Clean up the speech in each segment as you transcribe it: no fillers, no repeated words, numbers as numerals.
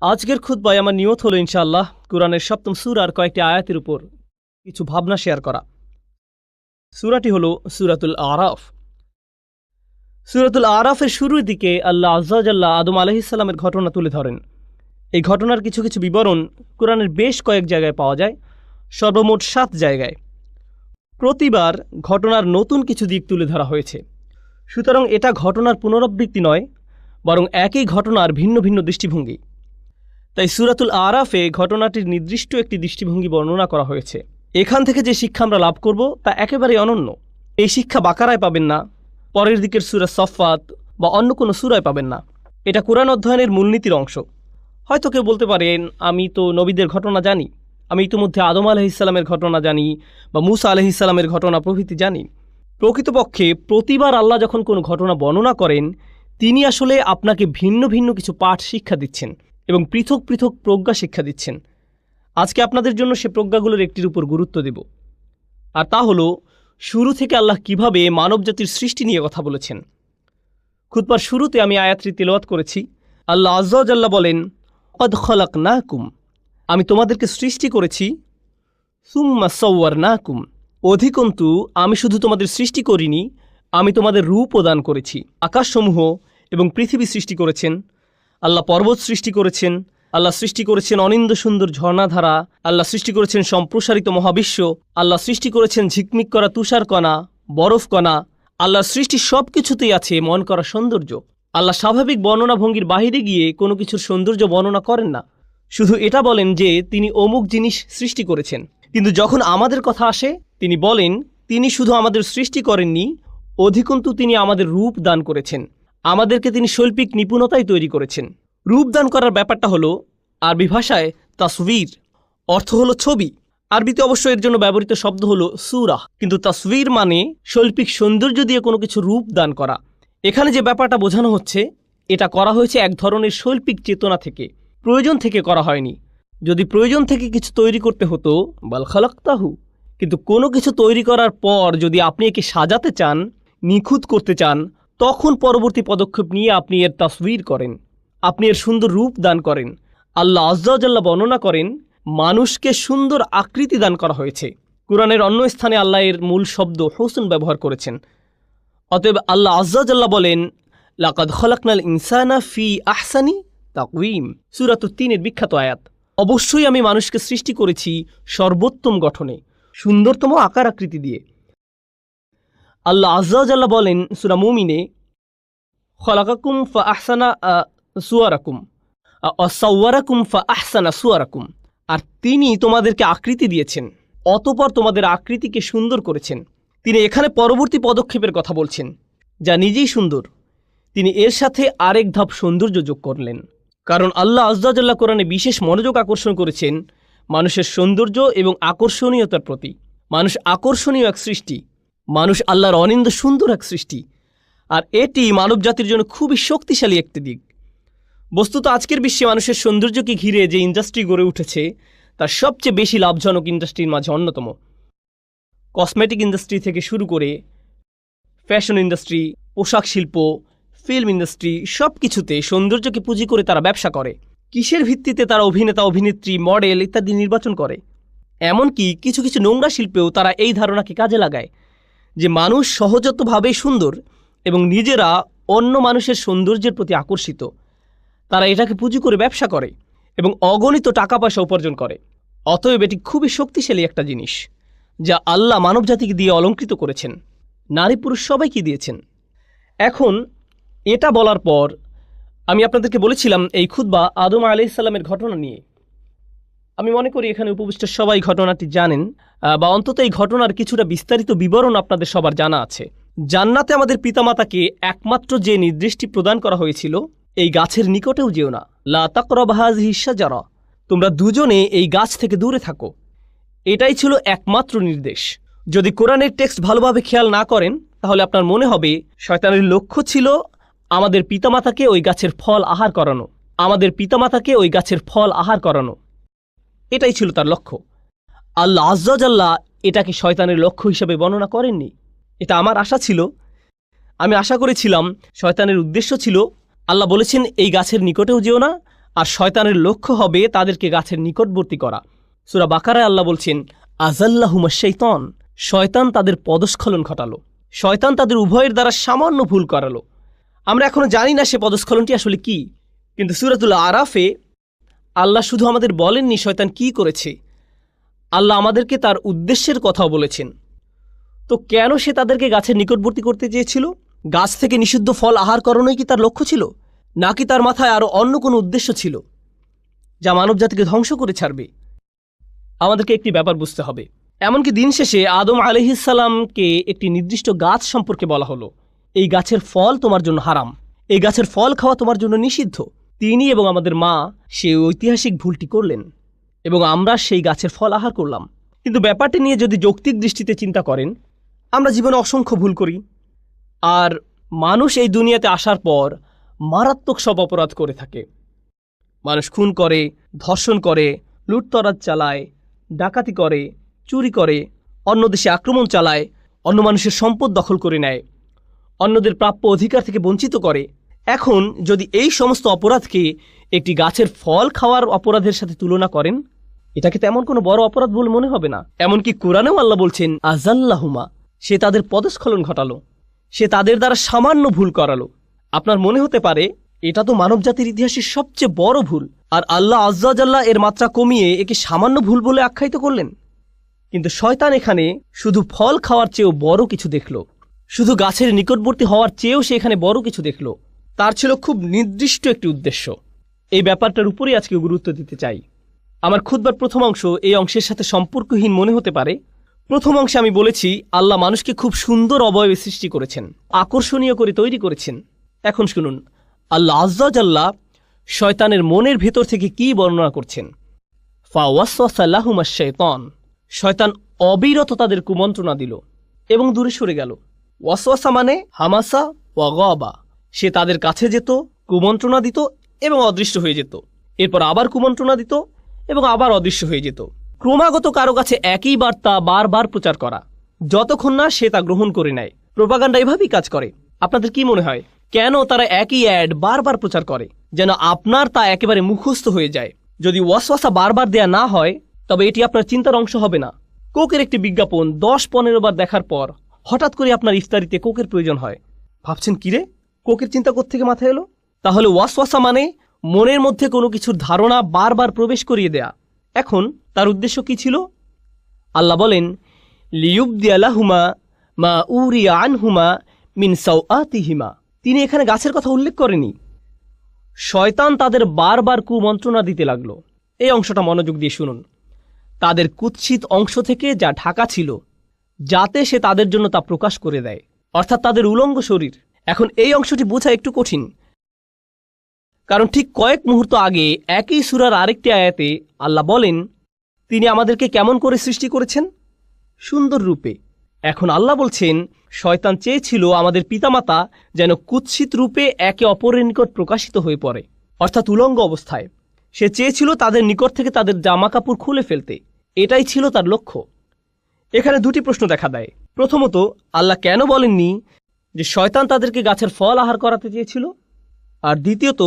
আজকের খুতবায় আমার নিয়ত হলো ইনশাআল্লাহ কুরআনের ৭ম সূরার কয়েকটি আয়াতের উপর কিছু ভাবনা শেয়ার করা। সূরাটি হলো সূরাতুল আরাফ। সূরাতুল আরাফের শুরুর দিকে আল্লাহ আযজা ওয়া জাল্লা আদম আলাইহিস সালামের ঘটনা তুলে ধরেন। এই ঘটনার কিছু কিছু বিবরণ কুরআনের বেশ কয়েক জায়গায় পাওয়া যায়, সর্বমোট ৭ জায়গায়। প্রতিবার ঘটনার নতুন কিছু দিক তুলে ধরা হয়েছে। সুতরাং এটা ঘটনার পুনরাবৃত্তি নয়, বরং একই ঘটনার ভিন্ন ভিন্ন দৃষ্টিভঙ্গি। তাই সূরাতুল আরাফে ঘটনাটির নির্দিষ্ট একটি দৃষ্টিভঙ্গি বর্ণনা করা হয়েছে। এখান থেকে যে শিক্ষা আমরা লাভ করব তা একেবারে অনন্য। এই শিক্ষা বাকারায় পাবেন না, পরের দিকের সূরা সফফাত বা অন্য কোনো সূরায় পাবেন না। এটা কোরআন অধ্যয়নের মূলনীতির অংশ। হয়তো কেউ বলতে পারেন, আমি তো নবীদের ঘটনা জানি, আমি ইতিমধ্যে আদম আলাইহিস সালামের ঘটনা জানি বা মূসা আলাইহিস সালামের ঘটনা প্রভৃতি জানি। প্রকৃতপক্ষে প্রতিবার আল্লাহ যখন কোনো ঘটনা বর্ণনা করেন, তিনি আসলে আপনাকে ভিন্ন ভিন্ন কিছু পাঠ শিক্ষা দিচ্ছেন এবং পৃথক পৃথক প্রজ্ঞা শিক্ষা দিচ্ছেন। আজকে আপনাদের জন্য সে প্রজ্ঞাগুলোর একটির উপর গুরুত্ব দেব, আর তা হলো শুরু থেকে আল্লাহ কিভাবে মানবজাতির সৃষ্টি নিয়ে কথা বলেছেন। খুতবার শুরুতে আমি আয়াতটি তেলাওয়াত করেছি। আল্লাহ আযজা ওয়া জাল্লা বলেন, ক্বাদ খালাকনাকুম, আমি তোমাদেরকে সৃষ্টি করেছি, সুম্মা সাওয়ারনাকুম, অধিকন্তু আমি শুধু তোমাদের সৃষ্টি করিনি, আমি তোমাদের রূপও দান করেছি। আকাশসমূহ এবং পৃথিবী সৃষ্টি করেছেন আল্লাহ, পর্বত সৃষ্টি করেছেন আল্লাহ, সৃষ্টি করেছেন অনিন্দ্য সুন্দর ঝর্ণাধারা, আল্লাহ সৃষ্টি করেছেন সম্প্রসারিত মহাবিশ্ব, আল্লাহ সৃষ্টি করেছেন ঝিকমিক করা তুষারকণা, বরফকণা। আল্লাহর সৃষ্টি সব কিছুতেই আছে মন করা সৌন্দর্য। আল্লাহ স্বাভাবিক বর্ণনা ভঙ্গির বাহিরে গিয়ে কোনো কিছুর সৌন্দর্য বর্ণনা করেন না, শুধু এটা বলেন যে তিনি অমুক জিনিস সৃষ্টি করেছেন। কিন্তু যখন আমাদের কথা আসে, তিনি বলেন তিনি শুধু আমাদের সৃষ্টি করেননি, অধিকন্তু তিনি আমাদের রূপ দান করেছেন, আমাদেরকে তিনি শৈল্পিক নিপুণতায় তৈরি করেছেন। রূপ দান করার ব্যাপারটা হলো আরবি ভাষায় তাসভির, অর্থ হলো ছবি। আরবিতে অবশ্য এর জন্য ব্যবহৃত শব্দ হলো সূরাহ, কিন্তু তাসভির মানে শৈল্পিক সৌন্দর্য দিয়ে কোনো কিছু রূপ দান করা। এখানে যে ব্যাপারটা বোঝানো হচ্ছে, এটা করা হয়েছে এক ধরনের শৈল্পিক চেতনা থেকে, প্রয়োজন থেকে করা হয়নি। যদি প্রয়োজন থেকে কিছু তৈরি করতে হতো, বাল খালাকতাহু, কিন্তু কোনো কিছু তৈরি করার পর যদি আপনি একে সাজাতে চান, নিখুঁত করতে চান, তখন পরবর্তী পদক্ষেপ নিয়ে আপনি এর তাসভির করেন, আপনি এর সুন্দর রূপ দান করেন। আল্লাহ আযজা ওয়া জাল্লা বর্ণনা করেন, মানুষকে সুন্দর আকৃতি দান করা হয়েছে। কুরআনের অন্য স্থানে আল্লাহ এর মূল শব্দ হুসন ব্যবহার করেছেন। অতএব আল্লাহ আযজা ওয়া জাল্লা বলেন, লাকাদ খালাকনাল ইনসানা ফি আহসানি তাকওয়িম, সূরা ৩ বিখ্যাত আয়াত। অবশ্যই আমি মানুষকে সৃষ্টি করেছি সর্বোত্তম গঠনে, সুন্দরতম আকার আকৃতি দিয়ে। আল্লাহ আযজা ওয়া জাল্লা বলেন সূরা মুমিনে, খালাকাকুম ফা আহসানা সুওয়ারাকুম সাওয়ারাকুম ফা আহসানা সুওয়ারাকুম, আর তিনি তোমাদেরকে আকৃতি দিয়েছেন, অতঃপর তোমাদের আকৃতিকে সুন্দর করেছেন। তিনি এখানে পরবর্তী পদক্ষেপের কথা বলছেন, যা নিজেই সুন্দর। তিনি এর সাথে আরেক ধাপ সৌন্দর্য যোগ করলেন, কারণ আল্লাহ আযজা ওয়া জাল্লা কোরআনে বিশেষ মনোযোগ আকর্ষণ করেছেন মানুষের সৌন্দর্য এবং আকর্ষণীয়তার প্রতি। মানুষ আকর্ষণীয় এক সৃষ্টি, মানুষ আল্লাহর অনিন্দ সুন্দর এক সৃষ্টি, আর এটি মানব জাতির জন্য খুবই শক্তিশালী একটি দিক। বস্তুত আজকের বিশ্বে মানুষের সৌন্দর্যকে ঘিরে যে ইন্ডাস্ট্রি গড়ে উঠেছে, তার সবচেয়ে বেশি লাভজনক ইন্ডাস্ট্রির মাঝে অন্যতম। কসমেটিক ইন্ডাস্ট্রি থেকে শুরু করে ফ্যাশন ইন্ডাস্ট্রি, পোশাক শিল্প, ফিল্ম ইন্ডাস্ট্রি, সব কিছুতে সৌন্দর্যকে পুঁজি করে তারা ব্যবসা করে। কিসের ভিত্তিতে তারা অভিনেতা, অভিনেত্রী, মডেল ইত্যাদি নির্বাচন করে। এমনকি কিছু কিছু নোংরা শিল্পেও তারা এই ধারণাকে কাজে লাগায় যে মানুষ সহজাতভাবেই সুন্দর এবং নিজেরা অন্য মানুষের সৌন্দর্যের প্রতি আকর্ষিত। তারা এটাকে পুঁজি করে ব্যবসা করে এবং অগণিত টাকা পয়সা উপার্জন করে। অতএব এটি খুবই শক্তিশালী একটা জিনিস, যা আল্লাহ মানবজাতিকে দিয়ে অলঙ্কৃত করেছেন, নারী পুরুষ সবাইকে দিয়েছেন। এখন এটা বলার পর আমি আপনাদেরকে বলেছিলাম এই খুতবা আদম আলাইহিস সালামের ঘটনা নিয়ে। আমি মনে করি এখানে উপবিষ্ট সবাই ঘটনাটি জানেন, বা অন্তত এই ঘটনার কিছুটা বিস্তারিত বিবরণ আপনাদের সবার জানা আছে। জান্নাতে আমাদের পিতামাতাকে একমাত্র যে নির্দেশটি প্রদান করা হয়েছিল, এই গাছের নিকটেও যেও না, লা তাকরাবু হাযিহি শাজারা, তোমরা দুজনে এই গাছ থেকে দূরে থাকো। এটাই ছিল একমাত্র নির্দেশ। যদি কোরআনের টেক্সট ভালোভাবে খেয়াল না করেন, তাহলে আপনার মনে হবে শয়তানের লক্ষ্য ছিল আমাদের পিতামাতাকে ওই গাছের ফল আহার করানো, আমাদের পিতামাতাকে ওই গাছের ফল আহার করানো, এটাই ছিল তার লক্ষ্য। আল্লাহ আযজা ওয়া জাল্লা এটাকে শয়তানের লক্ষ্য হিসেবে বর্ণনা করেননি। এটা আমার আশা ছিল, আমি আশা করেছিলাম শয়তানের উদ্দেশ্য ছিল, আল্লাহ বলেছেন এই গাছের নিকটেও যেও না, আর শয়তানের লক্ষ্য হবে তাদেরকে গাছের নিকটবর্তী করা। সূরা বাকারায় আল্লাহ বলছেন, আযাল্লাহুমুশ শাইতান, শয়তান তাদের পদস্খলন ঘটালো, শয়তান তাদের উভয়ের দ্বারা সামান্য ভুল করালো। আমরা এখনো জানি না সে পদস্খলনটি আসলে কি, কিন্তু সূরাতুল আরাফে আল্লাহ শুধু আমাদের বলেননি শয়তান কি করেছে, আল্লাহ আমাদেরকে তার উদ্দেশ্যের কথাও বলেছেন। তো কেন সে তাদেরকে গাছের নিকটবর্তী করতে চেয়েছিল? গাছ থেকে নিষিদ্ধ ফল আহার করানোই কি তার লক্ষ্য ছিল, নাকি তার মাথায় আরও অন্য কোনো উদ্দেশ্য ছিল যা মানবজাতিকে ধ্বংস করে ছাড়বে? আমাদেরকে একটি ব্যাপার বুঝতে হবে। এমনকি দিন শেষে আদম আলাইহিসসালামকে একটি নির্দিষ্ট গাছ সম্পর্কে বলা হলো, এই গাছের ফল তোমার জন্য হারাম, এই গাছের ফল খাওয়া তোমার জন্য নিষিদ্ধ। তিনি এবং আমাদের মা সেই ঐতিহাসিক ভুলটি করলেন এবং আমরা সেই গাছের ফল আহার করলাম। কিন্তু ব্যাপারটি নিয়ে যদি যৌক্তিক দৃষ্টিতে চিন্তা করেন, আমরা জীবনে অসংখ্য ভুল করি। আর মানুষ এই দুনিয়াতে আসার পর মারাত্মক সব অপরাধ করে থাকে। মানুষ খুন করে, ধর্ষণ করে, লুটতরাজ চালায়, ডাকাতি করে, চুরি করে, অন্য দেশে আক্রমণ চালায়, অন্য মানুষের সম্পদ দখল করে নেয়, অন্যদের প্রাপ্য অধিকার থেকে বঞ্চিত করে। এখন যদি এই সমস্ত অপরাধকে একটি গাছের ফল খাওয়ার অপরাধের সাথে তুলনা করেন, এটাকে তেমন কোনো বড় অপরাধ বলে মনে হবে না। এমনকি কোরআনেও আল্লাহ বলছেন, আযাল্লাহুমা, সে তাদের পদস্খলন ঘটালো, সে তাদের দ্বারা সামান্য ভুল করালো। আপনার মনে হতে পারে এটা তো মানবজাতির ইতিহাসের সবচেয়ে বড় ভুল, আর আল্লাহ আয্যা ওয়া জাল্লা এর মাত্রা কমিয়ে একে সামান্য ভুল বলে আখ্যায়িত করলেন। কিন্তু শয়তান এখানে শুধু ফল খাওয়ার চেয়েও বড় কিছু দেখল, শুধু গাছের নিকটবর্তী হওয়ার চেয়েও সে এখানে বড় কিছু দেখল। তার ছিল খুব নির্দিষ্ট একটি উদ্দেশ্য। এই ব্যাপারটার উপরেই আজকে গুরুত্ব দিতে চাই। আমার খুতবার প্রথম অংশ এই অংশের সাথে সম্পর্কহীন মনে হতে পারে। প্রথম অংশে আমি বলেছি আল্লাহ মানুষকে খুব সুন্দর অবয়বে সৃষ্টি করেছেন, আকর্ষণীয় করে তৈরি করেছেন। এখন শুনুন আল্লাহ আয্যা ওয়া জাল্লা শয়তানের মনের ভেতর থেকে কি বর্ণনা করছেন। ফাওয়াসওয়াসা লাহুমাশ শাইতান, শয়তান অবিরত তাদের কুমন্ত্রণা দিল এবং দূরে সরে গেল। ওয়াসওয়াসা মানে হামাসা ওয়া গাবা, সে তাদের কাছে যেত, কুমন্ত্রণা দিত এবং অদৃশ্য হয়ে যেত, এরপর আবার কুমন্ত্রণা দিত এবং আবার অদৃশ্য হয়ে যেত। ক্রমাগত কারো কাছে একই বার্তা বারবার প্রচার করা, যতক্ষণ না সে তা গ্রহণ করে নেয়। প্রোপাগান্ডা এভাবেই কাজ করে। আপনাদের কি মনে হয় কেন তারা একই অ্যাড বারবার প্রচার করে, যেন আপনার তা একেবারে মুখস্থ হয়ে যায়? যদি ওয়াসওয়াসা বারবার দেয়া না হয় তবে এটি আপনার চিন্তার অংশ হবে না। কোকের একটি বিজ্ঞাপন 10-15 বার দেখার পর হঠাৎ করে আপনার ইফতারিতে কোকের প্রয়োজন হয়। ভাবছেন কিরে, কোকের চিন্তা কোত্থেকে মাথায় এলো? তাহলে ওয়াসওয়াসা মানে মনের মধ্যে কোনো কিছুর ধারণা বারবার প্রবেশ করিয়ে দেয়া। এখন তার উদ্দেশ্য কি ছিল? আল্লাহ বলেন, লিয়ুবদিয়া লাহুমা মা উরিয়া আনহুমা মিন সাওআতিহিমা। তিনি এখানে গাছের কথা উল্লেখ করেনি। শয়তান তাদের বারবার কুমন্ত্রণা দিতে লাগলো। এই অংশটা মনোযোগ দিয়ে শুনুন। তাদের কুৎসিত অংশ থেকে যা ঢাকা ছিল, যাতে সে তাদের জন্য তা প্রকাশ করে দেয়, অর্থাৎ তাদের উলঙ্গ শরীর। এখন এই অংশটি বোঝা একটু কঠিন, কারণ ঠিক কয়েক মুহূর্ত আগে একই সূরার আরেকটি আয়াতে আল্লাহ বলেন তিনি আমাদেরকে কেমন করে সৃষ্টি করেছেন? সুন্দর রূপে। এখন আল্লাহ বলছেন শয়তান চেয়েছিল আমাদের পিতামাতা যেন কুৎসিত রূপে একে অপরের নিকট প্রকাশিত হয়ে পড়ে, অর্থাৎ উলঙ্গ অবস্থায়। সে চেয়েছিল তাদের নিকট থেকে তাদের জামা কাপড় খুলে ফেলতে। এটাই ছিল তার লক্ষ্য। এখানে দুটি প্রশ্ন দেখা দেয়। প্রথমত, আল্লাহ কেন বলেননি যে শয়তান তাদেরকে গাছের ফল আহার করাতে চেয়েছিল? আর দ্বিতীয়ত,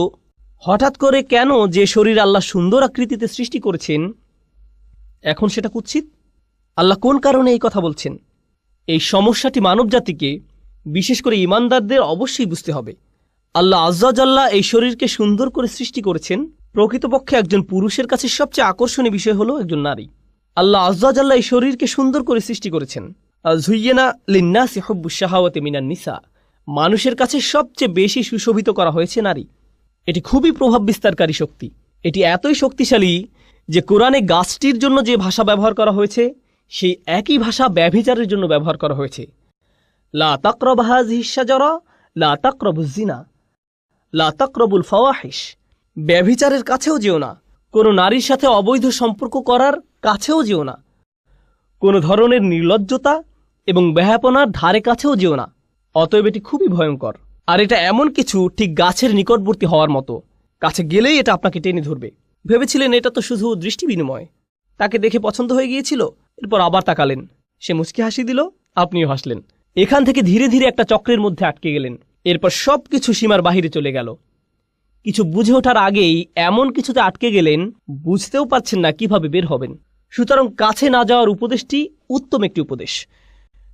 হঠাৎ করে কেন যে শরীর আল্লাহ সুন্দর আকৃতিতে সৃষ্টি করেছেন এখন সেটা কুৎসিত? আল্লাহ কোন কারণে এই কথা বলছেন? এই সমস্যাটি মানবজাতিকে, বিশেষ করে ঈমানদারদের অবশ্যই বুঝতে হবে। আল্লাহ আয্যা ওয়া জাল্লা এই শরীরকে সুন্দর করে সৃষ্টি করেছেন। প্রকৃতপক্ষে একজন পুরুষের কাছে সবচেয়ে আকর্ষণীয় বিষয় হলো একজন নারী। আল্লাহ আয্যা ওয়া জাল্লা এই শরীরকে সুন্দর করে সৃষ্টি করেছেন। যুয়্যিনা লিন্নাসি হুব্বুশ শাহাওয়াতি মিনান নিসা, মানুষের কাছে সবচেয়ে বেশি সুশোভিত করা হয়েছে নারী। এটি খুবই প্রভাব বিস্তারকারী শক্তি। এটি এতই শক্তিশালী যে কোরআনে গাছটির জন্য যে ভাষা ব্যবহার করা হয়েছে সেই একই ভাষা ব্যভিচারের জন্য ব্যবহার করা হয়েছে। লা তাকরাবু হাযিহিশ শাজারা লা তাকরাবুজ জিনা লা তাকরাবুল ফাওয়াহিশ। ব্যভিচারের কাছেও যেও না, কোনো নারীর সাথে অবৈধ সম্পর্ক করার কাছেও যেও না, কোনো ধরনের নির্লজ্জতা এবং বেহাপনার ধারে কাছেও যেও না। অতএব এটি খুবই ভয়ঙ্কর। আর এটা এমন কিছু ঠিক গাছের নিকটবর্তী হওয়ার মতো, কাছে গেলেই এটা আপনাকে টেনে ধরবে। ভেবেছিলেন এটা তো শুধু দৃষ্টি বিনিময়, তাকে দেখে পছন্দ হয়ে গিয়েছিল, এরপর আবার তাকালেন, সে মুচকি হাসি দিল, আপনিও হাসলেন। এখান থেকে ধীরে ধীরে একটা চক্রের মধ্যে আটকে গেলেন। এরপর সব কিছু সীমার বাহিরে চলে গেল। কিছু বুঝে ওঠার আগেই এমন কিছুতে আটকে গেলেন, বুঝতেও পারছেন না কিভাবে বের হবেন। সুতরাং কাছে না যাওয়ার উপদেশটি উত্তম একটি উপদেশ,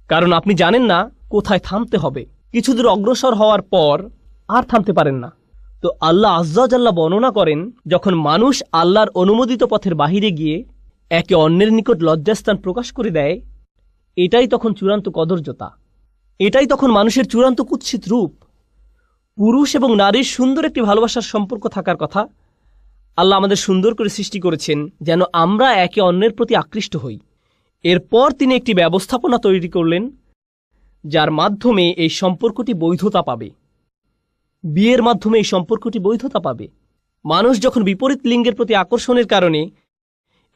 কারণ আপনি জানেন না কোথায় থামতে হবে। কিছু দূর অগ্রসর হওয়ার পর আর থামতে পারেন না। তো আল্লাহ আজ্জা জাল্লা বর্ণনা করেন, যখন মানুষ আল্লাহর অনুমোদিত পথের বাহিরে গিয়ে একে অন্যের নিকট লজ্জাস্থান প্রকাশ করে দেয়, এটাই তখন চূড়ান্ত কদর্যতা, এটাই তখন মানুষের চূড়ান্ত কুৎসিত রূপ। পুরুষ এবং নারীর সুন্দর একটি ভালোবাসার সম্পর্ক থাকার কথা। আল্লাহ আমাদের সুন্দর করে সৃষ্টি করেছেন যেন আমরা একে অন্যের প্রতি আকৃষ্ট হই। এরপর তিনি একটি ব্যবস্থাপনা তৈরি করলেন যার মাধ্যমে এই সম্পর্কটি বৈধতা পাবে। বিয়ের মাধ্যমে এই সম্পর্কটি বৈধতা পাবে। মানুষ যখন বিপরীত লিঙ্গের প্রতি আকর্ষণের কারণে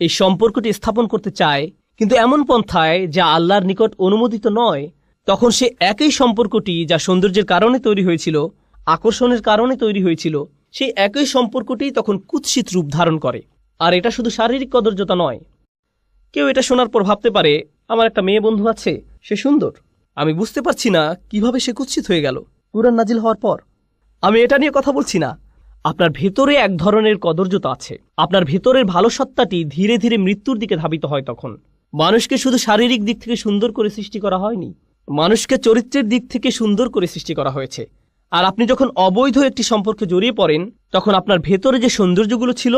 এই সম্পর্কটি স্থাপন করতে চায়, কিন্তু এমন পন্থায় যা আল্লাহর নিকট অনুমোদিত নয়, তখন সে একই সম্পর্কটি যা সৌন্দর্যের কারণে তৈরি হয়েছিল, আকর্ষণের কারণে তৈরি হয়েছিল, সেই একই সম্পর্কটি তখন কুৎসিত রূপ ধারণ করে। আর এটা শুধু শারীরিক কদর্যতা নয়। কেউ এটা শোনার পর ভাবতে পারে, আমার একটা মেয়ে বন্ধু আছে, সে সুন্দর, আমি বুঝতে পারছি না কিভাবে সে কুৎসিত হয়ে গেল কুরআন নাজিল হওয়ার পর। আমি এটা নিয়ে কথা বলছি না। আপনার ভেতরে এক ধরনের কদর্যতা আছে। আপনার ভেতরের ভালো সত্তাটি ধীরে ধীরে মৃত্যুর দিকে ধাবিত হয়। তখন মানুষকে শুধু শারীরিক দিক থেকে সুন্দর করে সৃষ্টি করা হয়নি, মানুষকে চরিত্রের দিক থেকে সুন্দর করে সৃষ্টি করা হয়েছে। আর আপনি যখন অবৈধ একটি সম্পর্কে জড়িয়ে পড়েন, তখন আপনার ভেতরে যে সৌন্দর্যগুলো ছিল,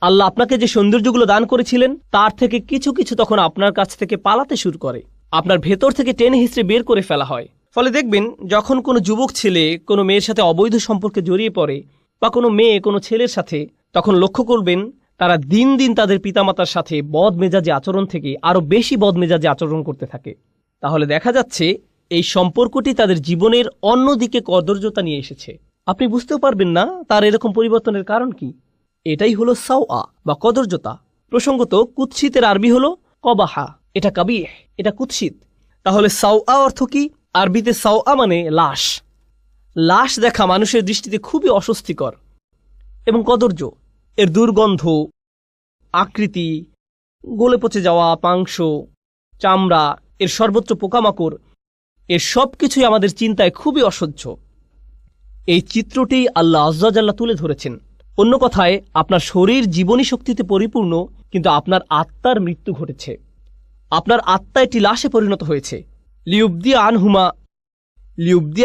আল্লাহ আপনাকে যে সৌন্দর্যগুলো দান করেছিলেন, তার থেকে কিছু কিছু তখন আপনার কাছ থেকে পালাতে শুরু করে। আপনার ভেতর থেকে টেনে হিঁচড়ে বের করে ফেলা হয়। ফলে দেখবেন, যখন কোনো যুবক ছেলে কোনো মেয়ের সাথে অবৈধ সম্পর্কে জড়িয়ে পড়ে, বা কোনো মেয়ে কোনো ছেলের সাথে, তখন লক্ষ্য করবেন তারা দিন দিন তাদের পিতামাতার সাথে বদমেজাজি আচরণ থেকে আরও বেশি বদমেজাজি আচরণ করতে থাকে। তাহলে দেখা যাচ্ছে এই সম্পর্কটি তাদের জীবনের অন্যদিকে কদর্যতা নিয়ে এসেছে। আপনি বুঝতেও পারবেন না তার এরকম পরিবর্তনের কারণ কি। এটাই হলো সাওয়া বা কদর্যতা। প্রসঙ্গত, কুৎসিতের আরবি হলো কবাহা, এটা কাবিহ, এটা কুৎসিত। তাহলে সাওয়া অর্থ কি? আরবিতে সাওয়া মানে লাশ। লাশ দেখা মানুষের দৃষ্টিতে খুবই অস্বস্তিকর এবং কদর্য। এর দুর্গন্ধ, আকৃতি, গলে পচে যাওয়া মাংস, চামড়া, এর সর্বত্র পোকামাকড়, এর সব কিছুই আমাদের চিন্তায় খুবই অসহ্য। এই চিত্রটি আল্লাহ আজ্জা জাল্লা তুলে ধরেছেন। অন্য কথায়, আপনার শরীর জীবনী শক্তিতে পরিপূর্ণ, কিন্তু আপনার আত্মার মৃত্যু ঘটেছে। আপনার আত্মা একটি লাশে পরিণত হয়েছে। লিউবদি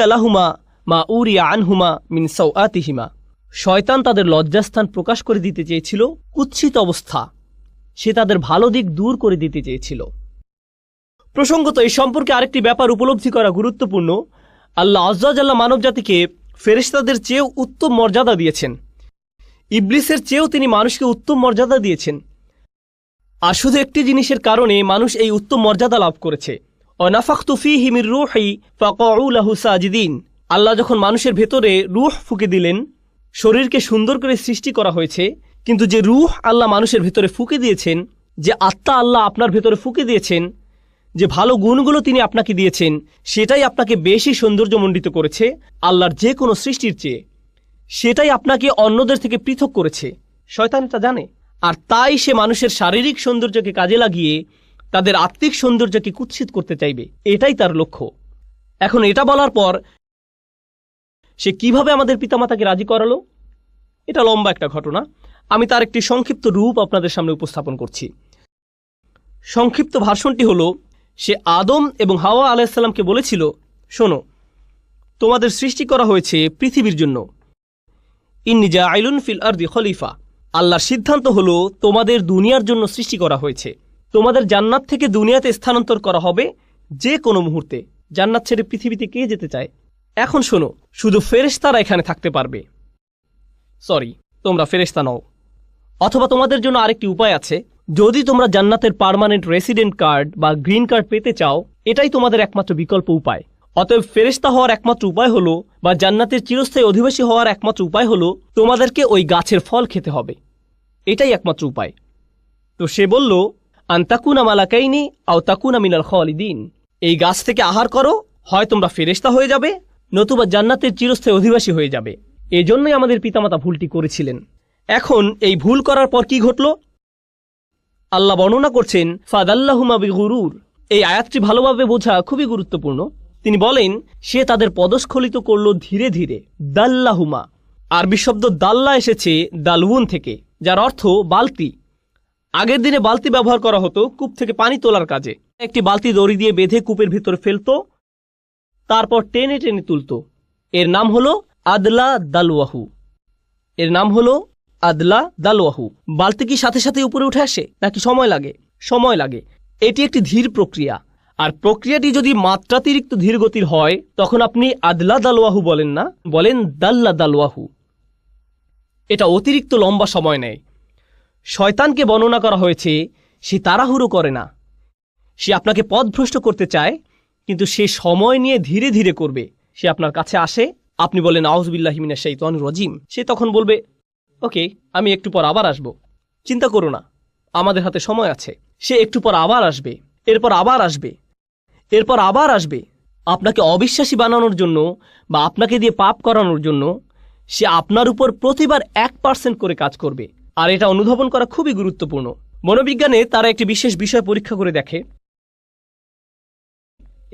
আলাহুমা মা উরিয়া আনহুমা মিন সাওআতিহিমা। শয়তান তাদের লজ্জাস্থান প্রকাশ করে দিতে চেয়েছিল, কুৎসিত অবস্থা। সে তাদের ভালো দিক দূর করে দিতে চেয়েছিল। প্রসঙ্গত, এই সম্পর্কে আরেকটি ব্যাপার উপলব্ধি করা গুরুত্বপূর্ণ। আল্লাহ আজ্জা জাল্লা মানব জাতিকে ফেরেশতাদের চেয়েও উত্তম মর্যাদা দিয়েছেন। ইবলিসের চেয়েও তিনি মানুষকে উত্তম মর্যাদা দিয়েছেন। আর শুধু একটি জিনিসের কারণে মানুষ এই উত্তম মর্যাদা লাভ করেছে। অনাফাখতু ফীহি মির রূহি ফাকাউ লাহু সাজিদিন। আল্লাহ যখন মানুষের ভেতরে রূহ ফুঁকে দিলেন, শরীরকে সুন্দর করে সৃষ্টি করা হয়েছে, কিন্তু যে রূহ আল্লাহ মানুষের ভেতরে ফুঁকে দিয়েছেন, যে আত্মা আল্লাহ আপনার ভেতরে ফুঁকে দিয়েছেন, যে ভালো গুণগুলো তিনি আপনাকে দিয়েছেন, সেটাই আপনাকে বেশি সৌন্দর্যমণ্ডিত করেছে আল্লাহর যে কোনো সৃষ্টির চেয়ে। সেটাই আপনাকে অন্যদের থেকে পৃথক করেছে। শয়তান এটা জানে, আর তাই সে মানুষের শারীরিক সৌন্দর্যকে কাজে লাগিয়ে তাদের আত্মিক সৌন্দর্যকে কুৎসিত করতে চাইবে। এটাই তার লক্ষ্য। এখন এটা বলার পর সে কিভাবে আমাদের পিতামাতাকে রাজি করালো, এটা লম্বা একটা ঘটনা। আমি তার একটি সংক্ষিপ্ত রূপ আপনাদের সামনে উপস্থাপন করছি। সংক্ষিপ্ত ভার্সনটি হলো, সে আদম এবং হাওয়া আলাইহিসসালামকে বলেছিল, শোনো, তোমাদের সৃষ্টি করা হয়েছে পৃথিবীর জন্য। ইন্নী জাইলুন ফিল আরদি খলিফা। আল্লাহর সিদ্ধান্ত হলো তোমাদের দুনিয়ার জন্য সৃষ্টি করা হয়েছে। তোমাদের জান্নাত থেকে দুনিয়াতে স্থানান্তর করা হবে যে কোনো মুহূর্তে। জান্নাত ছেড়ে পৃথিবীতে কে যেতে চায়? এখন শোনো, শুধু ফেরেশতারা এখানে থাকতে পারবে। সরি, তোমরা ফেরেশতা নও। অথবা তোমাদের জন্য আরেকটি উপায় আছে। যদি তোমরা জান্নাতের পার্মানেন্ট রেসিডেন্ট কার্ড বা গ্রিন কার্ড পেতে চাও, এটাই তোমাদের একমাত্র বিকল্প উপায়। অতএব ফেরেশতা হওয়ার একমাত্র উপায় হলো, বা জান্নাতের চিরস্থায়ী অধিবাসী হওয়ার একমাত্র উপায় হলো, তোমাদেরকে ওই গাছের ফল খেতে হবে। এটাই একমাত্র উপায়। তো সে বলল, আনতাকুনা মালাকাইনি আও তাকুনা মিনাল খালিদিন। এই গাছ থেকে আহার করো, হয় তোমরা ফেরেশতা হয়ে যাবে, নতুবা জান্নাতের চিরস্থায়ী অধিবাসী হয়ে যাবে। এজন্যই আমাদের পিতামাতা ভুলটি করেছিলেন। এখন এই ভুল করার পর কি ঘটল? আল্লাহ বর্ণনা করছেন, ফাদাল্লাহুমা বিগুরুর। এই আয়াতটি ভালোভাবে বোঝা খুবই গুরুত্বপূর্ণ। তিনি বলেন, সে তাদের পদস্খলিত করল ধীরে ধীরে। দাল্লাহুমা আরবি শব্দ দাল্লা এসেছে দালউন থেকে, যার অর্থ বালতি। আগের দিনে বালতি ব্যবহার করা হতো কূপ থেকে পানি তোলার কাজে। একটি বালতি দড়ি দিয়ে বেঁধে কূপের ভিতরে ফেলতো, তারপর টেনে টেনে তুলতো। এর নাম হলো আদলা দালওয়াহু। এর নাম হলো আদলা দালওয়াহু। বালতি কি সাথে সাথে উপরে উঠে আসে নাকি সময় লাগে? সময় লাগে। এটি একটি ধীর প্রক্রিয়া, আর প্রক্রিয়াটি যদি মাত্রাতিরিক্ত ধীর গতির হয় তখন আপনি আদলা দালওয়াহু বলেন না, বলেন দাল্লা দালওয়াহু। এটা অতিরিক্ত লম্বা সময় নেয়। শয়তানকে বর্ণনা করা হয়েছে সে তাড়াহুড়ো করে না, সে আপনাকে পথভ্রষ্ট করতে চায়, কিন্তু সে সময় নিয়ে ধীরে ধীরে করবে। সে আপনার কাছে আসে, আপনি বলেন আউযুবিল্লাহি মিনাশ শাইতানির রাজিম, সে তখন বলবে ওকে, আমি একটু পর আবার আসব, চিন্তা করো না, আমাদের হাতে সময় আছে। সে একটু পর আবার আসবে, এরপর আবার আসবে, এরপর আবার আসবে, আপনাকে অবিশ্বাসী বানানোর জন্য বা আপনাকে দিয়ে পাপ করানোর জন্য। সে আপনার উপর প্রতিবার 1% করে কাজ করবে, আর এটা অনুধাবন করা খুবই গুরুত্বপূর্ণ। মনোবিজ্ঞানে তারা একটি বিশেষ বিষয় পরীক্ষা করে দেখে,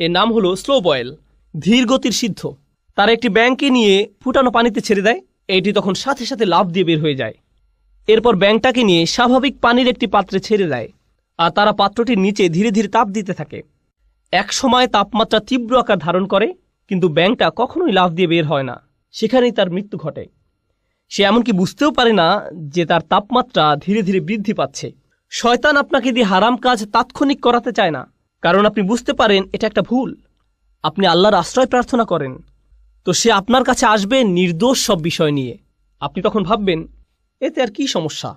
এর নাম হলো স্লো বয়েল, ধীর গতির সিদ্ধ। তারা একটি ব্যাঙকে নিয়ে ফুটানো পানিতে ছেড়ে দেয়, এটি তখন সাথে সাথে লাফ দিয়ে বের হয়ে যায়। এরপর ব্যাঙটাকে নিয়ে স্বাভাবিক পানির একটি পাত্রে ছেড়ে দেয়, আর তারা পাত্রটির নিচে ধীরে ধীরে তাপ দিতে থাকে। এক সময় তাপমাত্রা তীব্র আকার ধারণ করে, কিন্তু ব্যাঙটা কখনোই লাফ দিয়ে বের হয় না, সেখানেই তার মৃত্যু ঘটে। সে এমনকি বুঝতেও পারে না যে তার তাপমাত্রা ধীরে ধীরে বৃদ্ধি পাচ্ছে। শয়তান আপনাকে দিয়ে হারাম কাজ তাৎক্ষণিক করাতে চায় না, কারণ আপনি বুঝতে পারেন এটা একটা ভুল। আপনি আল্লাহর আশ্রয় প্রার্থনা করেন, তো সে আপনার কাছে আসবে নির্দোষ সব বিষয় নিয়ে। আপনি তখন ভাববেন এতে আর কি সমস্যা,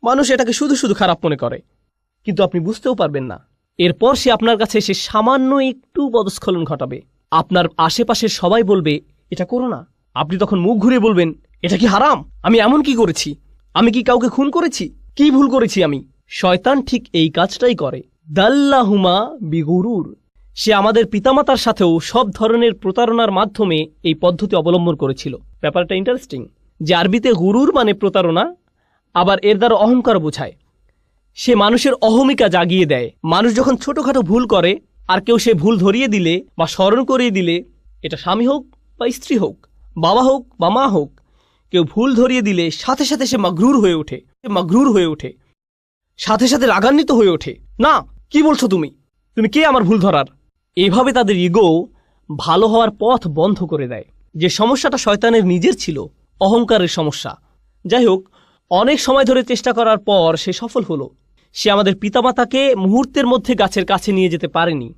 মানুষ এটাকে শুধু শুধু খারাপ মনে করে, কিন্তু আপনি বুঝতেও পারবেন না। এরপর সে আপনার কাছে এসে সামান্য একটু পদস্খলন ঘটাবে, আপনার আশেপাশের সবাই বলবে এটা করো না। আপনি তখন মুখ ঘুরিয়ে বলবেন এটা কি হারাম? আমি এমন কি করেছি? আমি কি কাউকে খুন করেছি? কি ভুল করেছি আমি? শয়তান ঠিক এই কাজটাই করে। দাল্লাহুমা বিগুরুর। সে আমাদের পিতামাতার সাথেও সব ধরনের প্রতারণার মাধ্যমে এই পদ্ধতি অবলম্বন করেছিল। ব্যাপারটা ইন্টারেস্টিং যে আরবিতে গুরুর মানে প্রতারণা, আবার এর দ্বারা অহংকার বোঝায়। সে মানুষের অহমিকা জাগিয়ে দেয়। মানুষ যখন ছোটখাটো ভুল করে আর কেউ সে ভুল ধরিয়ে দিলে বা স্মরণ করিয়ে দিলে, এটা স্বামী হোক বা স্ত্রী হোক, বাবা হোক বা মা হোক, কেউ ভুল ধরিয়ে দিলে সাথে সাথে সে মাগরুর হয়ে ওঠে, সাথে সাথে রাগান্বিত হয়ে ওঠে। না, কি বলছো তুমি? তুমি কে আমার ভুল ধরার? এভাবে তাদের ইগো ভালো হওয়ার পথ বন্ধ করে দেয়। যে সমস্যাটা শয়তানের নিজের ছিল, অহংকারের সমস্যা। যাই হোক, অনেক সময় ধরে চেষ্টা করার পর সে সফল হলো। সে আমাদের পিতামাতাকে মুহূর্তের মধ্যে গাছের কাছে নিয়ে যেতে পারেনি।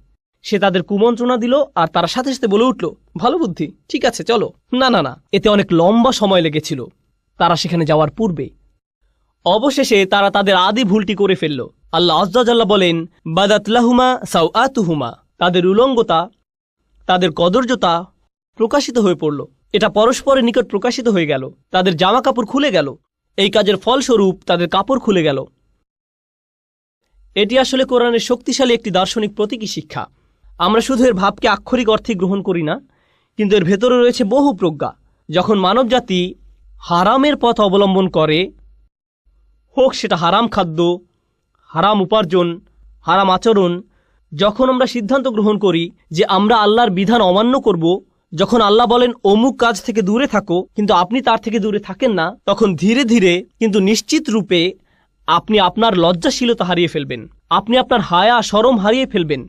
সে তাদের কুমন্ত্রণা দিল, আর তারা সাথে সাথে বলে উঠল ভালো বুদ্ধি, ঠিক আছে চলো। না না না, এতে অনেক লম্বা সময় লেগেছিল তারা সেখানে যাওয়ার পূর্বে। অবশেষে তারা তাদের আদি ভুলটি করে ফেলল। আল্লাহ আযজা জাল্লা বলেন বাদাত লাহুমা সাওআতুহুমা। তাদের উলঙ্গতা, তাদের কদর্যতা প্রকাশিত হয়ে পড়ল। এটা পরস্পরের নিকট প্রকাশিত হয়ে গেল। তাদের জামা কাপড় খুলে গেল। এই কাজের ফলস্বরূপ তাদের কাপড় খুলে গেল। এটি আসলে কোরআনের শক্তিশালী একটি দার্শনিক প্রতীকী শিক্ষা। আমরা শুধু এর ভাবকে আক্ষরিক অর্থে গ্রহণ করি না, কিন্তু এর ভেতরে রয়েছে বহু প্রজ্ঞা। যখন মানবজাতি হারামের পথ অবলম্বন করে, হোক সেটা হারাম খাদ্য, হারাম উপার্জন, হারাম আচরণ, যখন আমরা সিদ্ধান্ত গ্রহণ করি যে আমরা আল্লাহর বিধান অমান্য করব, যখন আল্লাহ বলেন অমুক কাজ থেকে দূরে থাকো কিন্তু আপনি তার থেকে দূরে থাকেন না, তখন ধীরে ধীরে কিন্তু নিশ্চিত রূপে আপনি আপনার লজ্জাশীলতা হারিয়ে ফেলবেন। আপনি আপনার হায়া শরম হারিয়ে ফেলবেন।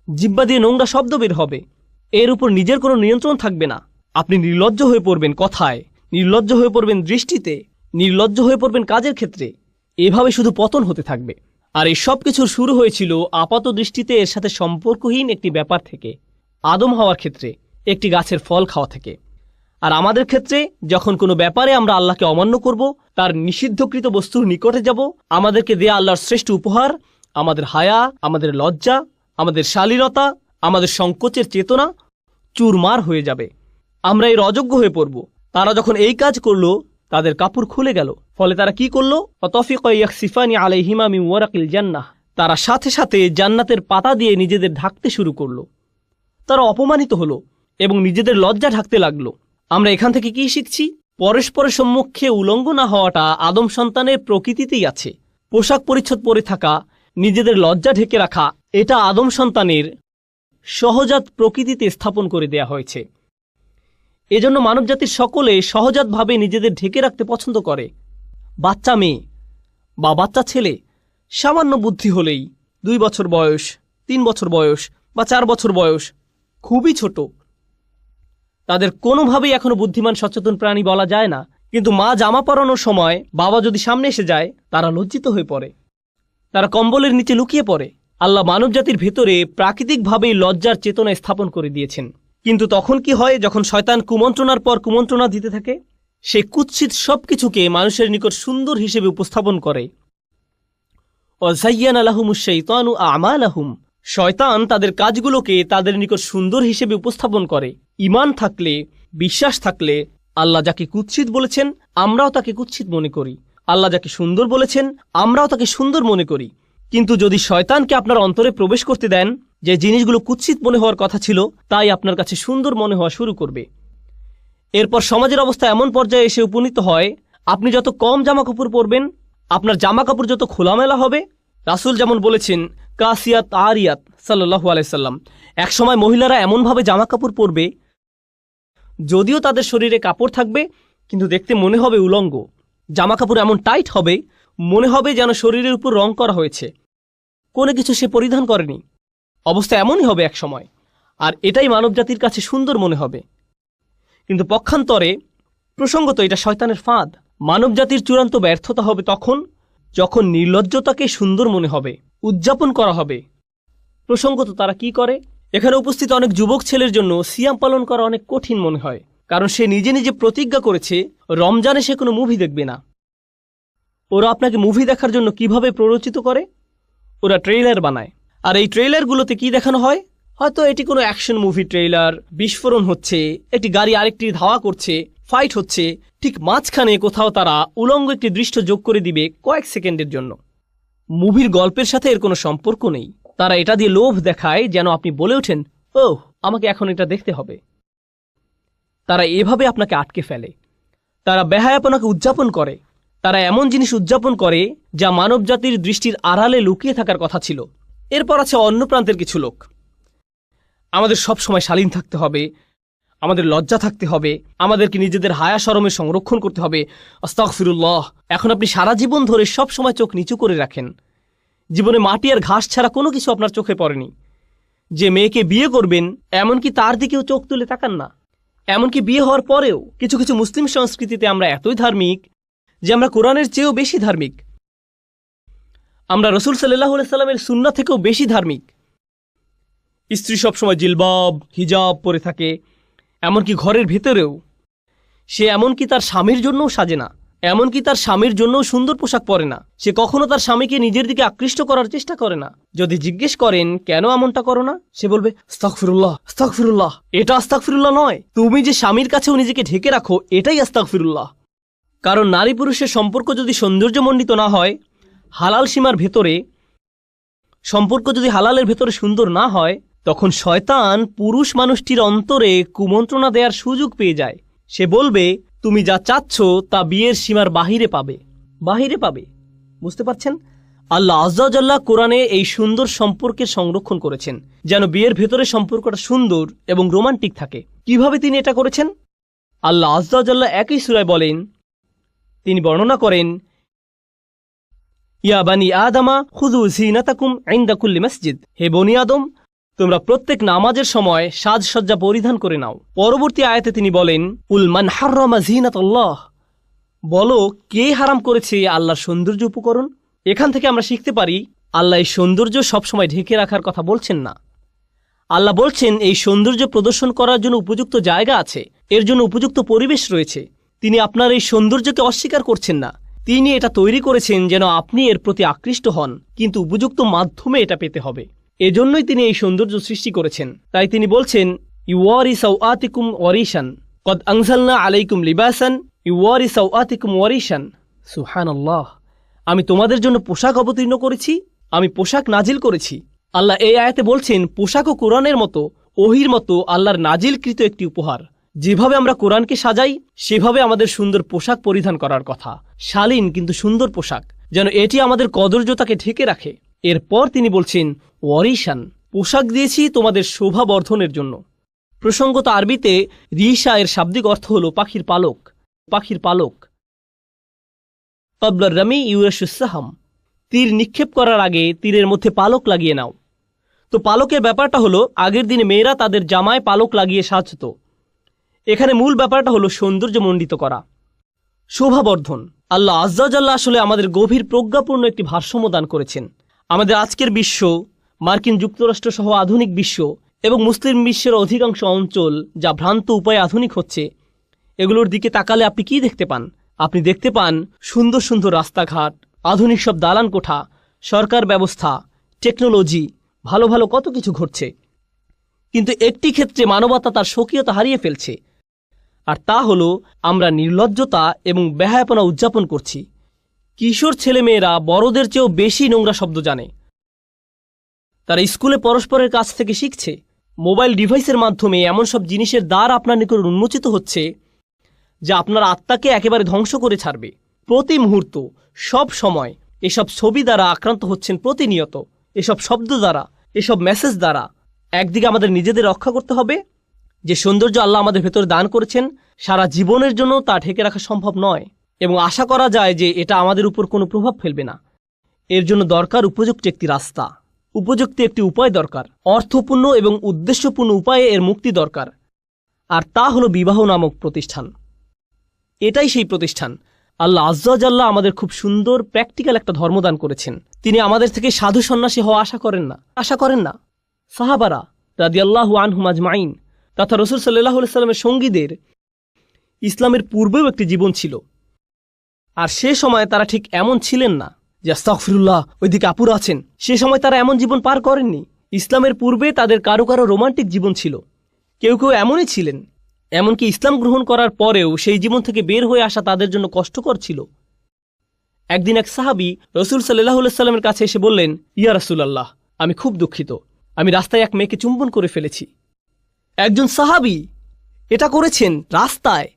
জিহ্বা দিয়ে নোংরা শব্দ বের হবে। এর উপর নিজের কোনো নিয়ন্ত্রণ থাকবে না। আপনি নির্লজ্জ হয়ে পড়বেন কথায়, নির্লজ্জ হয়ে পড়বেন দৃষ্টিতে, নির্লজ্জ হয়ে পড়বেন কাজের ক্ষেত্রে। এভাবে শুধু পতন হতে থাকবে। আর এই সব কিছুর শুরু হয়েছিল আপাত দৃষ্টিতে এর সাথে সম্পর্কহীন একটি ব্যাপার থেকে, আদম হওয়ার ক্ষেত্রে একটি গাছের ফল খাওয়া থেকে। আর আমাদের ক্ষেত্রে যখন কোনো ব্যাপারে আমরা আল্লাহকে অমান্য করব, তার নিষিদ্ধকৃত বস্তুর নিকটে যাব, আমাদেরকে দেয়া আল্লাহর শ্রেষ্ঠ উপহার, আমাদের হায়া, আমাদের লজ্জা, আমাদের শালীনতা, আমাদের সংকোচের চেতনা চুরমার হয়ে যাবে। আমরা এর অযোগ্য হয়ে পড়ব। তারা যখন এই কাজ করলো, তাদের কাপড় খুলে গেল। ফলে তারা কি করলো? অতফিকা ইয়াখসিফানি আলাইহিমা মিন ওয়ারাকিল জান্নাহ। তারা সাথে সাথে জান্নাতের পাতা দিয়ে নিজেদের ঢাকতে শুরু করলো। তারা অপমানিত হলো এবং নিজেদের লজ্জা ঢাকতে লাগলো। আমরা এখান থেকে কি শিখছি? পরস্পরের সম্মুখে উলঙ্গ না হওয়াটা আদম সন্তানের প্রকৃতিতেই আছে। পোশাক পরিচ্ছদ পরে থাকা, নিজেদের লজ্জা ঢেকে রাখা, এটা আদম সন্তানের সহজাত প্রকৃতিতে স্থাপন করে দেয়া হয়েছে। এজন্য মানবজাতির সকলে সহজাতভাবে নিজেদের ঢেকে রাখতে পছন্দ করে। বাচ্চা মেয়ে বা বাচ্চা ছেলে সামান্য বুদ্ধি হলেই 2 বছর বয়স, 3 বছর বয়স বা 4 বছর বয়স, খুবই ছোট, তাদের কোনোভাবেই এখনো বুদ্ধিমান সচেতন প্রাণী বলা যায় না। কিন্তু মা জামা পরানোর সময় বাবা যদি সামনে এসে যায়, তারা লজ্জিত হয়ে পড়ে, তারা কম্বলের নিচে লুকিয়ে পড়ে। আল্লাহ মানবজাতির ভেতরে প্রাকৃতিকভাবেই লজ্জার চেতনা স্থাপন করে দিয়েছেন। কিন্তু তখন কি হয়, যখন শয়তান কুমন্ত্রণার পর কুমন্ত্রণা দিতে থাকে, সে কুৎসিত সবকিছুকে মানুষের নিকট সুন্দর হিসেবে উপস্থাপন করে। ওয়াযায়্যানা লাহুমুশ শাইতানু আমালাহুম, শয়তান তাদের কাজগুলোকে তাদের নিকট সুন্দর হিসেবে উপস্থাপন করে। ঈমান থাকলে, বিশ্বাস থাকলে আল্লাহ যাকে কুৎসিত বলেছেন আমরাও তাকে কুৎসিত মনে করি, আল্লাহ যাকে সুন্দর বলেছেন আমরাও তাকে সুন্দর মনে করি। কিন্তু যদি শয়তানকে আপনার অন্তরে প্রবেশ করতে দেন, যে জিনিসগুলো কুৎসিত মনে হওয়ার কথা ছিল তাই আপনার কাছে সুন্দর মনে হওয়া শুরু করবে। এরপর সমাজের অবস্থা এমন পর্যায়ে এসে উপনীত হয়, আপনি যত কম জামাকাপড় পরবেন, আপনার জামাকাপড় যত খোলামেলা হবে। রাসূল যেমন বলেছেন, কাসিয়াত আরিয়াত সাল্লাল্লাহু আলাইহি সাল্লাম, একসময় মহিলারা এমনভাবে জামাকাপড় পরবে যদিও তাদের শরীরে কাপড় থাকবে কিন্তু দেখতে মনে হবে উলঙ্গ। জামাকাপড় এমন টাইট হবে মনে হবে যেন শরীরের উপর রং করা হয়েছে, কোনো কিছু সে পরিধান করেনি। অবস্থা এমনই হবে এক সময়, আর এটাই মানবজাতির কাছে সুন্দর মনে হবে। কিন্তু পক্ষান্তরে প্রসঙ্গত এটা শয়তানের ফাঁদ। মানবজাতির চূড়ান্ত ব্যর্থতা হবে তখন যখন নির্লজ্জতাকে সুন্দর মনে হবে, উদযাপন করা হবে। প্রসঙ্গত তারা কি করে, এখানে উপস্থিত অনেক যুবক ছেলের জন্য সিয়াম পালন করা অনেক কঠিন মনে হয়, কারণ সে নিজে নিজে প্রতিজ্ঞা করেছে রমজানে সে কোনো মুভি দেখবে না। ওরা আপনাকে মুভি দেখার জন্য কিভাবে প্ররোচিত করে, ওরা ট্রেইলার বানায়। আর এই ট্রেইলারগুলোতে কি দেখানো হয়, হয়তো এটি কোনো অ্যাকশন মুভি ট্রেইলার, বিস্ফোরণ হচ্ছে, একটি গাড়ি আরেকটি ধাওয়া করছে, ফাইট হচ্ছে, ঠিক মাঝখানে কোথাও তারা উলঙ্গ একটি দৃশ্য যোগ করে দিবে কয়েক সেকেন্ডের জন্য। মুভির গল্পের সাথে এর কোনো সম্পর্ক নেই। তারা এটা দিয়ে লোভ দেখায় যেন আপনি বলে ওঠেন, ওহ আমাকে এখন এটা দেখতে হবে। তারা এভাবে আপনাকে আটকে ফেলে। তারা বেহায়াপনাকে উদযাপন করে। তারা এমন জিনিস উদযাপন করে যা মানবজাতির দৃষ্টির আড়ালে লুকিয়ে থাকার কথা ছিল। এরপর আছে অন্য প্রান্তের কিছু লোক, আমাদের সব সময় শালীন থাকতে হবে, আমাদের লজ্জা থাকতে হবে, আমাদেরকে নিজেদের হায়া শরমের সংরক্ষণ করতে হবে। আস্তাগফিরুল্লাহ। এখন আপনি সারা জীবন ধরে সব সময় চোখ নিচু করে রাখেন, জীবনে মাটি আর ঘাস ছাড়া কোনো কিছু আপনার চোখে পড়েনি। যে মেয়েকে বিয়ে করবেন এমনকি তার দিকেও চোখ তুলে তাকান না। এমনকি বিয়ে হওয়ার পরেও কিছু কিছু মুসলিম সংস্কৃতিতে আমরা এতই ধার্মিক যে আমরা কোরআনের চেয়েও বেশি ধার্মিক, আমরা রাসূল সাল্লাল্লাহু আলাইহি সাল্লামের সুন্নাহ থেকেও বেশি ধার্মিক। স্ত্রী সবসময় জিলবাব হিজাব পরে থাকে, এমনকি ঘরের ভেতরেও সে এমনকি তার স্বামীর জন্যও সাজে না, এমনকি তার স্বামীর জন্যও সুন্দর পোশাক পরে না। সে কখনো তার স্বামীকে নিজের দিকে আকৃষ্ট করার চেষ্টা করে না। যদি জিজ্ঞেস করেন কেন এমনটা করো না, সে বলবে আস্তাগফিরুল্লাহ আস্তাগফিরুল্লাহ। এটা আস্তাগফিরুল্লাহ নয়, তুমি যে স্বামীর কাছেও নিজেকে ঢেকে রাখো এটাই আস্তাগফিরুল্লাহ। কারণ নারী পুরুষের সম্পর্ক যদি সৌন্দর্যমণ্ডিত না হয়, হালাল সীমার ভেতরে সম্পর্ক যদি হালালের ভেতরে সুন্দর না হয়, তখন শয়তান পুরুষ মানুষটির অন্তরে কুমন্ত্রণা দেওয়ার সুযোগ পেয়ে যায়। সে বলবে তুমি যা চাচ্ছ তা বিয়ের সীমার বাহিরে পাবে। বুঝতে পারছেন? আল্লাহ আযজা ওয়া জাল্লা কোরআনে এই সুন্দর সম্পর্কের সংরক্ষণ করেছেন যেন বিয়ের ভেতরে সম্পর্কটা সুন্দর এবং রোমান্টিক থাকে। কিভাবে তিনি এটা করেছেন? আল্লাহ আযজা ওয়া জাল্লা একই সূরায় বলেন, তিনি বর্ণনা করেন, ইয়া বানি আদমা খুযু যিনাতাকুম ইনদা কুল্লি মসজিদ, হে বনি আদম তোমরা প্রত্যেক নামাজের সময় সাজসজ্জা পরিধান করে নাও। পরবর্তী আয়াতে তিনি বলেন, কুল মান হাররামা যিনাতাল্লাহ, বলো কে হারাম করেছে আল্লাহর সৌন্দর্য উপকরণ। এখান থেকে আমরা শিখতে পারি আল্লাহ এই সৌন্দর্য সবসময় ঢেকে রাখার কথা বলছেন না। আল্লাহ বলছেন এই সৌন্দর্য প্রদর্শন করার জন্য উপযুক্ত জায়গা আছে, এর জন্য উপযুক্ত পরিবেশ রয়েছে। তিনি আপনার এই সৌন্দর্যকে অস্বীকার করছেন না, তিনি এটা তৈরি করেছেন যেন আপনি এর প্রতি আকৃষ্ট হন, কিন্তু উপযুক্ত মাধ্যমে এটা পেতে হবে। এজন্যই তিনি এই সৌন্দর্য সৃষ্টি করেছেন। তাই তিনি বলছেন, ইউওয়ারি সাওআতিকুম ওয়ারিশান কদ আনজালনা আলাইকুম লিবাসান ইউওয়ারি সাওআতিকুম ওয়ারিশান। সুবহানাল্লাহ। আমি তোমাদের জন্য পোশাক অবতীর্ণ করেছি, আমি পোশাক নাজিল করেছি। আল্লাহ এই আয়াতে বলছেন পোশাকও কোরআনের মতো, ওহির মতো আল্লাহর নাজিলকৃত একটি উপহার। যেভাবে আমরা কোরআনকে সাজাই সেভাবে আমাদের সুন্দর পোশাক পরিধান করার কথা, শালীন কিন্তু সুন্দর পোশাক, যেন এটি আমাদের কদর্যতাকে ঢেকে রাখে। এরপর তিনি বলছেন ওয়ারিশান, পোশাক দিয়েছি তোমাদের শোভা বর্ধনের জন্য। প্রসঙ্গত আরবিতে রিশা এর শাব্দিক অর্থ হল পাখির পালক। পাখির পালক। ক্বাবলা রামি ইউরাশুস সাহাম, তীর নিক্ষেপ করার আগে তীরের মধ্যে পালক লাগিয়ে নাও। তো পালকের ব্যাপারটা হলো আগের দিনে মেয়েরা তাদের জামায় পালক লাগিয়ে সাজত। এখানে মূল ব্যাপারটা হলো সৌন্দর্যমণ্ডিত করা, শোভাবর্ধন। আল্লাহ আজ্জা ওয়া জাল্লা আসলে আমাদের গভীর প্রজ্ঞাপূর্ণ একটি ভারসাম্য দান করেছেন। আমাদের আজকের বিশ্ব, মার্কিন যুক্তরাষ্ট্র সহ আধুনিক বিশ্ব এবং মুসলিম বিশ্বের অধিকাংশ অঞ্চল যা ভ্রান্ত উপায়ে আধুনিক হচ্ছে, এগুলোর দিকে তাকালে আপনি কি দেখতে পান? আপনি দেখতে পান সুন্দর সুন্দর রাস্তাঘাট, আধুনিক সব দালান কোঠা, সরকার ব্যবস্থা, টেকনোলজি, ভালো ভালো কত কিছু ঘটছে। কিন্তু একটি ক্ষেত্রে মানবতা তার স্বকীয়তা হারিয়ে ফেলছে, আর তা হলো আমরা নির্লজ্জতা এবং বেহায়াপনা উদযাপন করছি। কিশোর ছেলেমেয়েরা বড়দের চেয়েও বেশি নোংরা শব্দ জানে। তারা স্কুলে পরস্পরের কাছ থেকে শিখছে। মোবাইল ডিভাইসের মাধ্যমে এমন সব জিনিসের দ্বার আপনার নিকট উন্মোচিত হচ্ছে যা আপনার আত্মাকে একেবারে ধ্বংস করে ছাড়বে। প্রতি মুহূর্ত, সব সময় এসব ছবি দ্বারা আক্রান্ত হচ্ছেন প্রতিনিয়ত, এসব শব্দ দ্বারা, এসব মেসেজ দ্বারা। একদিকে আমাদের নিজেদের রক্ষা করতে হবে। যে সৌন্দর্য আল্লাহ আমাদের ভেতরে দান করেছেন, সারা জীবনের জন্য তা ঢেকে রাখা সম্ভব নয়, এবং আশা করা যায় যে এটা আমাদের উপর কোনো প্রভাব ফেলবে না। এর জন্য দরকার উপযুক্ত একটি রাস্তা, উপযুক্ত একটি উপায় দরকার, অর্থপূর্ণ এবং উদ্দেশ্যপূর্ণ উপায়ে এর মুক্তি দরকার। আর তা হলো বিবাহ নামক প্রতিষ্ঠান। এটাই সেই প্রতিষ্ঠান। আল্লাহ আজ্জা ওয়া জাল্লা আমাদের খুব সুন্দর প্র্যাকটিক্যাল একটা ধর্মদান করেছেন। তিনি আমাদের থেকে সাধু সন্ন্যাসী হওয়া আশা করেন না। সাহাবারা রাদিয়াল্লাহু আনহুম আজমাইন তথা রাসূল সাল্লাল্লাহু আলাইহি সাল্লামের সঙ্গীদের ইসলামের পূর্বেও একটি জীবন ছিল, আর সে সময় তারা ঠিক এমন ছিলেন না যে আস্তাগফিরুল্লাহ ওইদিকে আপুরা আছেন। সে সময় তারা এমন জীবন পার করেননি। ইসলামের পূর্বে তাদের কারো কারো রোমান্টিক জীবন ছিল, কেউ কেউ এমনই ছিলেন। এমনকি ইসলাম গ্রহণ করার পরেও সেই জীবন থেকে বের হয়ে আসা তাদের জন্য কষ্টকর ছিল। একদিন এক সাহাবী রাসূল সাল্লাল্লাহু আলাইহি সাল্লামের কাছে এসে বললেন, ইয়া রাসূলুল্লাহ, আমি খুব দুঃখিত, আমি রাস্তায় এক মেয়েকে চুম্বন করে ফেলেছি। একজন সাহাবী এটা করেছেন রাস্তায়।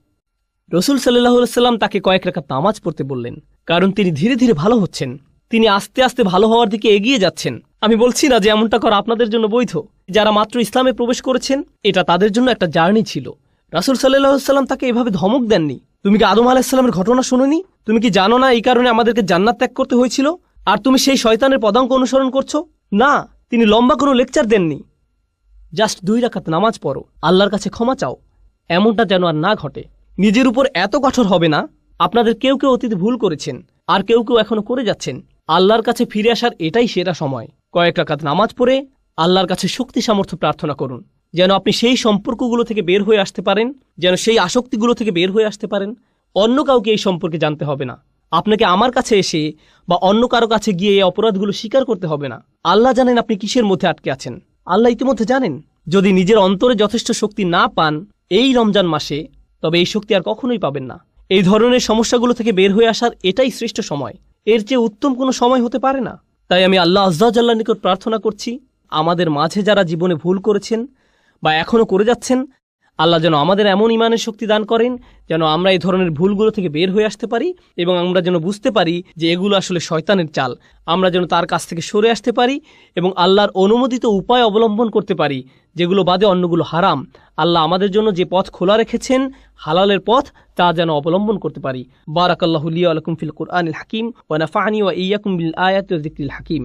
রাসূল সাল্লাল্লাহু আলাইহি সাল্লাম তাকে কয়েক রাকাত নামাজ পড়তে বললেন, কারণ তিনি ধীরে ধীরে ভালো হচ্ছেন, তিনি আস্তে আস্তে ভালো হওয়ার দিকে এগিয়ে যাচ্ছেন। আমি বলছি না যে এমনটা করা আপনাদের জন্য বৈধ। যারা মাত্র ইসলামে প্রবেশ করেছেন, এটা তাদের জন্য একটা জার্নি ছিল। রাসূল সাল্লাল্লাহু আলাইহি সাল্লাম তাকে এভাবে ধমক দেননি। তুমি কি আদম আলাইহিস সালামের ঘটনা শুনোনি? তুমি কি জানো না এই কারণে আমাদেরকে জান্নাত ত্যাগ করতে হয়েছিল, আর তুমি সেই শয়তানের পদাঙ্ক অনুসরণ করছো? না, তিনি লম্বা কোনো লেকচার দেননি। জাস্ট 2 রাকাত নামাজ পড়ো, আল্লাহর কাছে ক্ষমা চাও, এমনটা যেন আর না ঘটে। নিজের উপর এত কঠোর হবে না। আপনাদের কেউ কেউ অতীতে ভুল করেছেন, আর কেউ কেউ এখনো করে যাচ্ছেন। আল্লাহর কাছে ফিরে আসার এটাই সেরা সময়। কয়েক রাকাত নামাজ পড়ে আল্লাহর কাছে শক্তি সামর্থ্য প্রার্থনা করুন, যেন আপনি সেই সম্পর্কগুলো থেকে বের হয়ে আসতে পারেন, যেন সেই আসক্তিগুলো থেকে বের হয়ে আসতে পারেন। অন্য কাউকে এই সম্পর্কে জানতে হবে না। আপনাকে আমার কাছে এসে বা অন্য কারো কাছে গিয়ে এই অপরাধগুলো স্বীকার করতে হবে না। আল্লাহ জানেন আপনি কিসের মধ্যে আটকে আছেন। আল্লাহ ইতিমধ্যে জানেন। যদি নিজের অন্তরে যথেষ্ট শক্তি না পান এই রমজান মাসে, তবে এই শক্তি আর কখনোই পাবেন না। এই ধরনের সমস্যাগুলো থেকে বের হয়ে আসার এটাই শ্রেষ্ঠ সময়। এর চেয়ে উত্তম কোনো সময় হতে পারে না। তাই আমি আল্লাহ আজ্জা ওয়া জাল্লার নিকট প্রার্থনা করছি, আমাদের মাঝে যারা জীবনে ভুল করেছেন বা এখনও করে যাচ্ছেন, আল্লাহ যেন আমাদের এমন ইমানের শক্তি দান করেন যেন আমরা এই ধরনের ভুলগুলো থেকে বের হয়ে আসতে পারি, এবং আমরা যেন বুঝতে পারি যে এগুলো আসলে শয়তানের চাল। আমরা যেন তার কাছ থেকে সরে আসতে পারি এবং আল্লাহর অনুমোদিত উপায় অবলম্বন করতে পারি, যেগুলো বাদে অন্যগুলো হারাম। আল্লাহ আমাদের জন্য যে পথ খোলা রেখেছেন, হালালের পথ, তা যেন অবলম্বন করতে পারি। বারাকাল্লাহু লি ওয়া লাকুম ফিল কুরআনিল হাকিম ওয়া নাফা'নি ওয়া ইয়্যাকুম বিল আয়াতি ওয়া যিকরিল হাকিম।